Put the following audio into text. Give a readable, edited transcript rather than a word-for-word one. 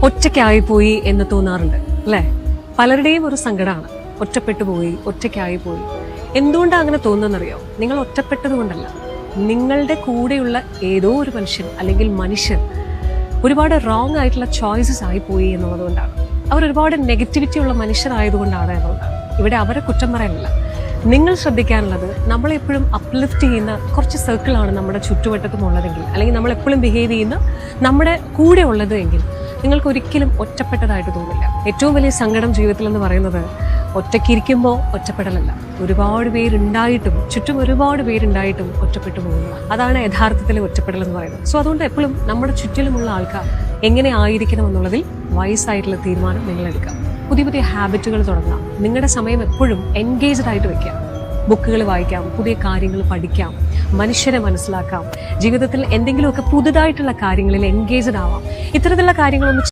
ഒറ്റയ്ക്കായി പോയി എന്ന് തോന്നാറുണ്ട് അല്ലേ? പലരുടെയും ഒരു സങ്കടമാണ്, ഒറ്റപ്പെട്ടു പോയി, ഒറ്റയ്ക്കായി പോയി. എന്തുകൊണ്ടാണ് അങ്ങനെ തോന്നുന്നറിയോ? നിങ്ങൾ ഒറ്റപ്പെട്ടത് കൊണ്ടല്ല, നിങ്ങളുടെ കൂടെയുള്ള ഏതോ ഒരു മനുഷ്യൻ അല്ലെങ്കിൽ മനുഷ്യർ ഒരുപാട് റോങ് ആയിട്ടുള്ള ചോയ്സസ് ആയി പോയി എന്നുള്ളതുകൊണ്ടാണ്. അവർ ഒരുപാട് നെഗറ്റിവിറ്റി ഉള്ള മനുഷ്യരായതുകൊണ്ടാണ് എന്നുള്ളതാണ്. ഇവിടെ അവരെ കുറ്റം പറയാനല്ല. നിങ്ങൾ ശ്രദ്ധിക്കാനുള്ളത്, നമ്മളെപ്പോഴും അപ്ലിഫ്റ്റ് ചെയ്യുന്ന കുറച്ച് സർക്കിളാണ് നമ്മുടെ ചുറ്റുവട്ടത്തും ഉള്ളതെങ്കിൽ, അല്ലെങ്കിൽ നമ്മളെപ്പോഴും ബിഹേവ് ചെയ്യുന്ന നമ്മുടെ കൂടെ ഉള്ളത് എങ്കിൽ നിങ്ങൾക്ക് ഒരിക്കലും ഒറ്റപ്പെട്ടതായിട്ട് തോന്നില്ല. ഏറ്റവും വലിയ സങ്കടം ജീവിതത്തിൽ എന്ന് പറയുന്നത് ഒറ്റയ്ക്കിരിക്കുമ്പോൾ ഒറ്റപ്പെടലല്ല, ഒരുപാട് പേരുണ്ടായിട്ടും, ചുറ്റും ഒരുപാട് പേരുണ്ടായിട്ടും ഒറ്റപ്പെട്ടു പോകുന്നു. അതാണ് യഥാർത്ഥത്തിൽ ഒറ്റപ്പെടൽ എന്ന് പറയുന്നത്. സോ അതുകൊണ്ട് എപ്പോഴും നമ്മുടെ ചുറ്റിലുമുള്ള ആൾക്കാർ എങ്ങനെ ആയിരിക്കണം എന്നുള്ളതിൽ വയസ്സായിട്ടുള്ള തീരുമാനം നിങ്ങൾ എടുക്കാം. പുതിയ പുതിയ ഹാബിറ്റുകൾ തുടങ്ങാം. നിങ്ങളുടെ സമയം എപ്പോഴും എൻഗേജ്ഡ് ആയിട്ട് വെക്കാം. ബുക്കുകൾ വായിക്കാം, പുതിയ കാര്യങ്ങൾ പഠിക്കാം, മനുഷ്യരെ മനസ്സിലാക്കാം, ജീവിതത്തിൽ എന്തെങ്കിലുമൊക്കെ പുതുതായിട്ടുള്ള കാര്യങ്ങളിൽ എൻഗേജ്ഡ് ആവാം. ഇത്തരത്തിലുള്ള കാര്യങ്ങളൊന്നും